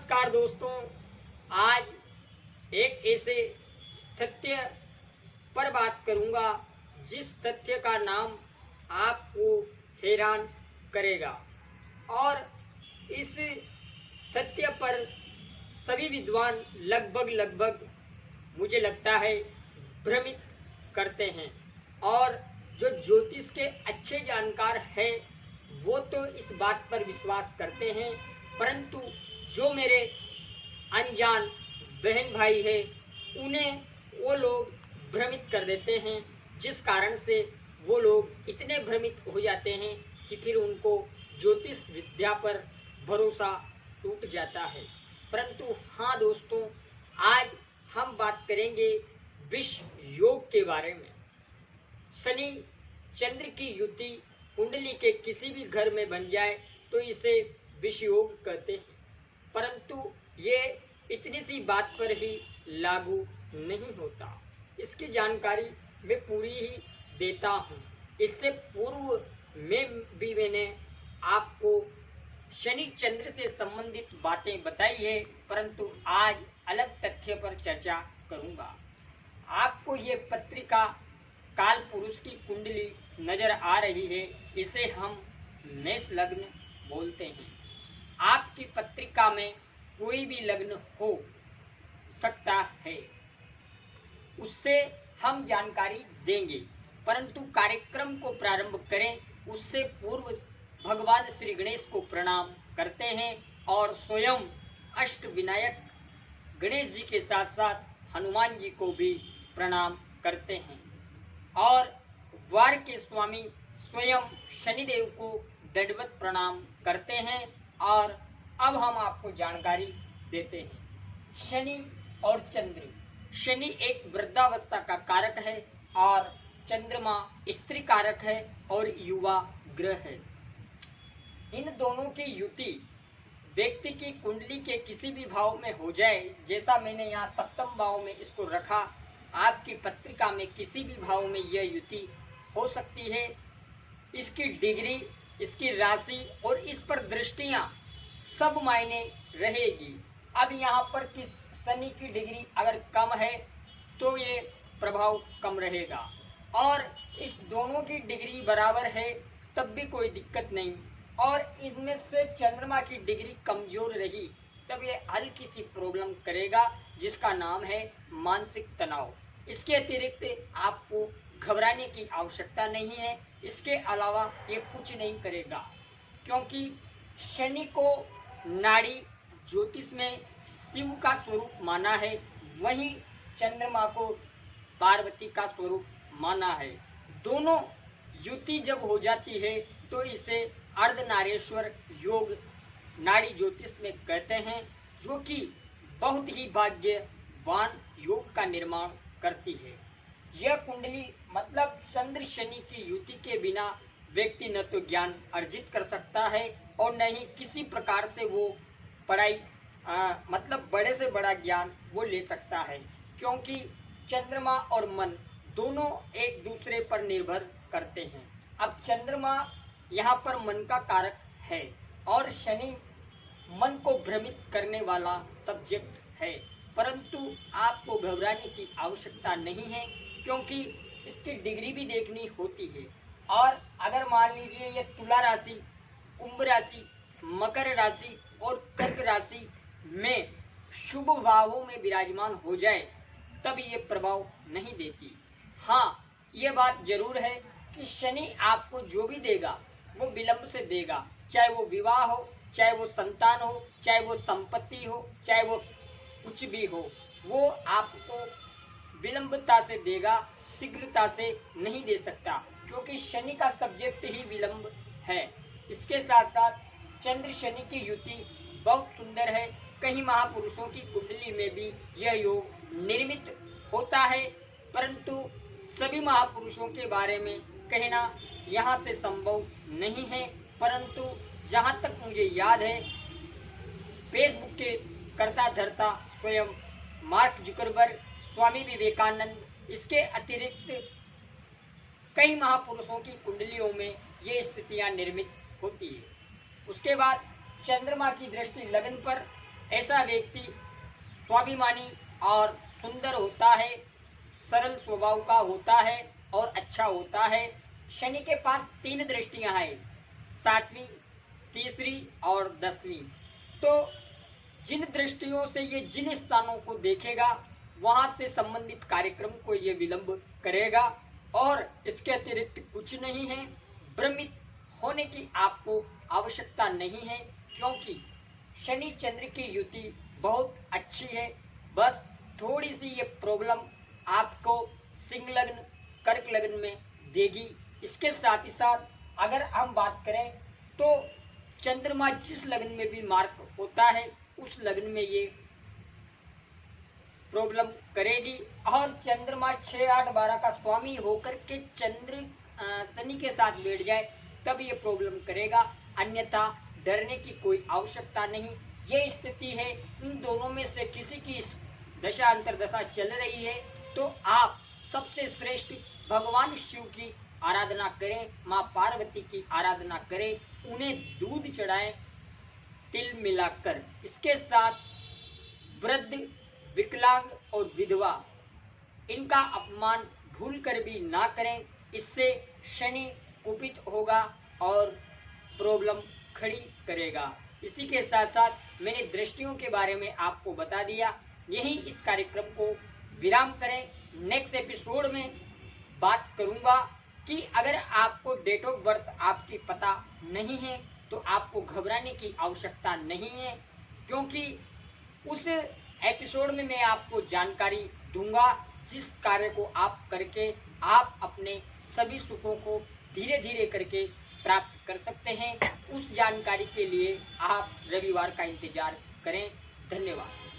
नमस्कार दोस्तों, आज एक ऐसे तथ्य पर बात करूंगा जिस तथ्य का नाम आपको हैरान करेगा और इस तथ्य पर सभी विद्वान लगभग मुझे लगता है भ्रमित करते हैं और जो ज्योतिष के अच्छे जानकार हैं वो तो इस बात पर विश्वास करते हैं, परंतु जो मेरे अनजान बहन भाई है उन्हें वो लोग भ्रमित कर देते हैं, जिस कारण से वो लोग इतने भ्रमित हो जाते हैं कि फिर उनको ज्योतिष विद्या पर भरोसा टूट जाता है। परंतु हाँ दोस्तों, आज हम बात करेंगे विश्व योग के बारे में। शनि चंद्र की युति कुंडली के किसी भी घर में बन जाए तो इसे विश्व योग कहते हैं, परंतु ये इतनी सी बात पर ही लागू नहीं होता। इसकी जानकारी मैं पूरी ही देता हूँ। इससे पूर्व में भी मैंने आपको शनि चंद्र से संबंधित बातें बताई है, परंतु आज अलग तथ्य पर चर्चा करूंगा। आपको ये पत्रिका काल पुरुष की कुंडली नजर आ रही है, इसे हम मेष लग्न बोलते हैं। आपकी पत्रिका में कोई भी लग्न हो सकता है, उससे हम जानकारी देंगे, परंतु कार्यक्रम को प्रारंभ करें उससे पूर्व भगवान श्री गणेश को प्रणाम करते हैं और स्वयं अष्ट विनायक गणेश जी के साथ साथ हनुमान जी को भी प्रणाम करते हैं और वार के स्वामी स्वयं शनिदेव को दंडवत प्रणाम करते हैं। और अब हम आपको जानकारी देते हैं। शनि और चंद्र। शनि एक वृद्धावस्था का कारक है और चंद्रमा स्त्री कारक है और युवा ग्रह है। इन दोनों की युति व्यक्ति की कुंडली के किसी भी भाव में हो जाए, जैसा मैंने यहाँ सप्तम भाव में इसको रखा, आपकी पत्रिका में किसी भी भाव में यह युति हो सकती है। इसकी डिग्री, इसकी राशि और इस पर दृष्टियां सब मायने रहेगी। अब यहाँ पर किस शनि की डिग्री अगर कम है तो ये प्रभाव कम रहेगा और इस दोनों की डिग्री बराबर है तब भी कोई दिक्कत नहीं, और इनमें से चंद्रमा की डिग्री कमजोर रही तब ये हल्की सी प्रॉब्लम करेगा जिसका नाम है मानसिक तनाव। इसके अतिरिक्त आपको घबराने की आवश्यकता नहीं है। इसके अलावा ये कुछ नहीं करेगा, क्योंकि शनि को नाड़ी ज्योतिष में शिव का स्वरूप माना है, वहीं चंद्रमा को पार्वती का स्वरूप माना है। दोनों युति जब हो जाती है तो इसे अर्धनारेश्वर योग नाड़ी ज्योतिष में कहते हैं, जो कि बहुत ही भाग्यवान योग का निर्माण करती है। यह कुंडली मतलब चंद्र शनि की युति के बिना व्यक्ति न तो ज्ञान अर्जित कर सकता है और न ही किसी प्रकार से वो पढ़ाई मतलब बड़े से बड़ा ज्ञान वो ले सकता है, क्योंकि चंद्रमा और मन दोनों एक दूसरे पर निर्भर करते हैं। अब चंद्रमा यहाँ पर मन का कारक है और शनि मन को भ्रमित करने वाला सब्जेक्ट है, परंतु आपको घबराने की आवश्यकता नहीं है, क्योंकि इसकी डिग्री भी देखनी होती है। और अगर मान लीजिए ये तुला राशि, कुंभ राशि, मकर राशि और कर्क राशि में शुभ भावों में विराजमान हो जाए तब ये प्रभाव नहीं देती। हाँ, ये बात जरूर है कि शनि आपको जो भी देगा वो विलंब से देगा, चाहे वो विवाह हो, चाहे वो संतान हो, चाहे वो संपत्ति हो, चाहे वो कुछ भी हो, वो आपको विलंबता से देगा, शीघ्रता से नहीं दे सकता, क्योंकि शनि का सब्जेक्ट ही विलंब है। इसके साथ साथ चंद्र शनि की युति बहुत सुंदर है। कई महापुरुषों की कुंडली में भी यह योग निर्मित होता है, परंतु सभी महापुरुषों के बारे में कहना यहाँ से संभव नहीं है। परंतु जहाँ तक मुझे याद है, फेसबुक के कर्ता धर्ता स्वयं मार्क जुकरबर्ग, स्वामी विवेकानंद, इसके अतिरिक्त कई महापुरुषों की कुंडलियों में ये स्थितियां निर्मित होती है। उसके बाद चंद्रमा की दृष्टि लग्न पर ऐसा व्यक्ति स्वाभिमानी और सुंदर होता है, सरल स्वभाव का होता है और अच्छा होता है। शनि के पास 3 दृष्टियां हैं, 7वीं, तीसरी और 10वीं। तो जिन दृष्टियों से ये जिन स्थानों को देखेगा वहां से संबंधित कार्यक्रम को ये विलंब करेगा और इसके अतिरिक्त कुछ नहीं है। भ्रमित होने की आपको आवश्यकता नहीं है, क्योंकि शनि चंद्र की युति बहुत अच्छी है। बस थोड़ी सी ये प्रॉब्लम आपको सिंह लग्न, कर्क लग्न में देगी। इसके साथ ही साथ अगर हम बात करें तो चंद्रमा जिस लग्न में भी मार्क होता है उस लग्न में ये प्रॉब्लम करेगी। और चंद्रमा 6, 8, 12 का स्वामी होकर के शनि के साथ बैठ जाए तब ये प्रॉब्लम करेगा, अन्यथा डरने की कोई आवश्यकता नहीं। ये स्थिति है, इन दोनों में से किसी की दशा अंतरदशा चल रही है तो आप सबसे श्रेष्ठ भगवान शिव की आराधना करें, माँ पार्वती की आराधना करें, उन्हें दूध चढ़ाएं तिल मिलाकर। इसके साथ वृद्ध, विकलांग और विधवा इनका अपमान भूल कर भी ना करें, इससे शनि कुपित होगा और प्रॉब्लम खड़ी करेगा। इसी के साथ साथ मैंने दृष्टियों के बारे में आपको बता दिया। यही इस कार्यक्रम को विराम करें। नेक्स्ट एपिसोड में बात करूंगा कि अगर आपको डेट ऑफ बर्थ आपकी पता नहीं है तो आपको घबराने की आवश्यकता नहीं है, क्योंकि उस एपिसोड में मैं आपको जानकारी दूंगा जिस कार्य को आप करके आप अपने सभी सुखों को धीरे धीरे करके प्राप्त कर सकते हैं। उस जानकारी के लिए आप रविवार का इंतजार करें। धन्यवाद।